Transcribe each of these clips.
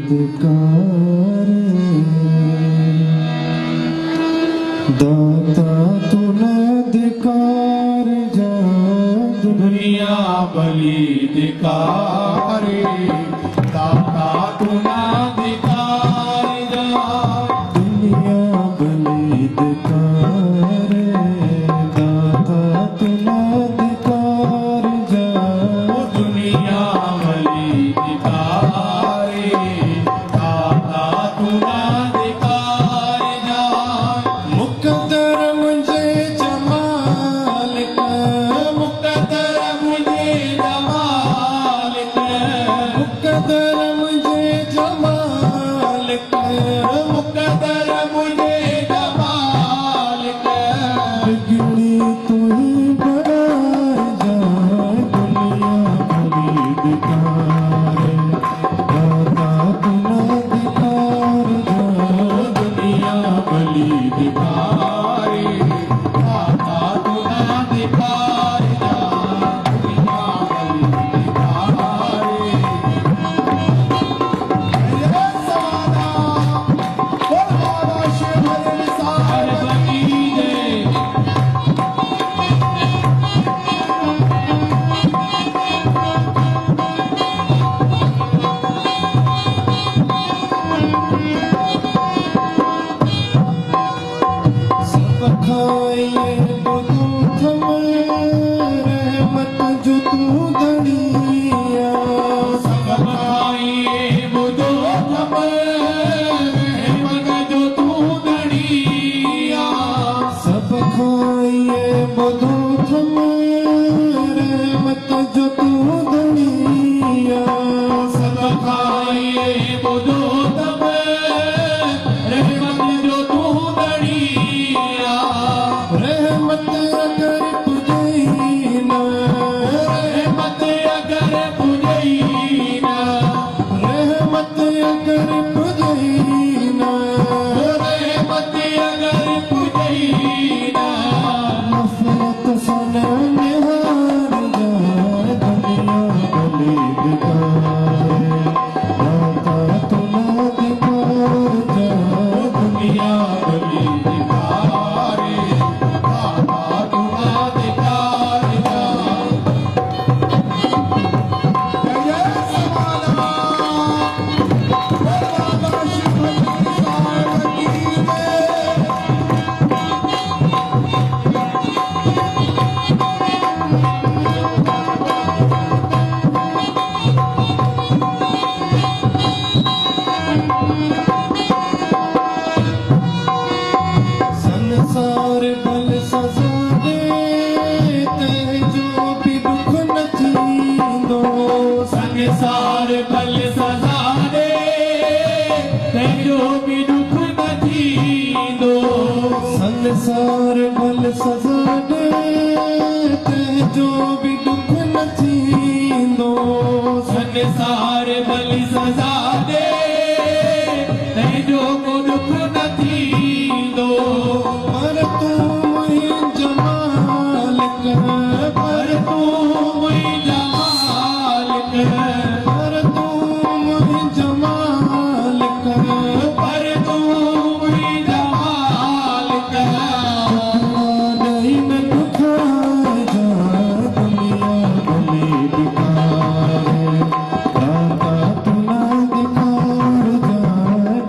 अधिकार दाता तुना अधिकार जा दुनिया बलि दिकारे दाता तुना दिकार जा दुनिया बलि दिकार दाता तुना अधिकार जा दुनिया बलि दिकारे दाता तुना दिकार जा मुकद्दर मुझे जमाल का मुकद्दर मुझे जमाल का मुकद्दर मुझे जमाल का मुकद्दर मुझे जमाल का बिगड़ी तू ही बना जा दुनिया बड़ी बेकार दाता तुना अधिकार जा दुनिया बलि दिकारे दाता तुना दिकार जा दुनिया बलि दिकारे ये समाना बोल बाबा शिव हरि सार बनी दे सब खाए बुदू थम रहमत जो तू गणिया सब खाइए बुदो थम रहमत जो तू गणिया सब खाए बुदू थम रहमत जो तू गणिया सब खाइए बुदो तब रहमत जो तू गणिया रहमत अगर तुझे ना रहमत अगर पुजई ना रहमत अगर तुझे ना रहमत अगर पुजई ना नफरत सन निहार जा दुनिया बलि दिकार दाता तुना अधिकार जा दुनिया बलि दिकारे दाता तुना दिकार जा जय समाना बोल बाबा शिव हरि सार की जय संसार बल सजा दे ते जो भी दुख न थींदो संसार बल सजा दे तेजो भी दुख न थींदो संसार बल सजा दे ते जो भी दुख न थींदो संसार बल सजा दे तेजो को दुख न थींदो पर तू मुझे जमाल कर पर तू मुई जमाल कर पर तू मुझे जमाल कर पर तू मुई जमाल कर नहीं न दुखाए जा दुनिया बलि दिकार दाता तुना अधिकार जा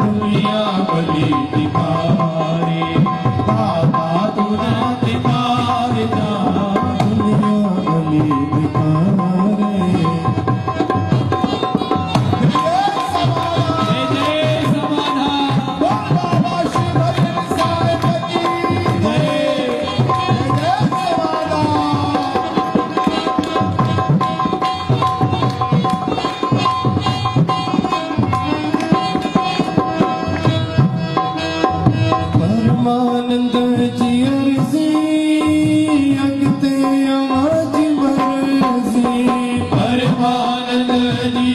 दुनिया बलि दिकारे दाता तुना दिकार जा दुनिया बलि दिकार जय जय समाना बोल बाबा शिव हरि सार की जय जय समाना परमानंद जी अर्जी अगते आवाज मर्जी परमानंद जी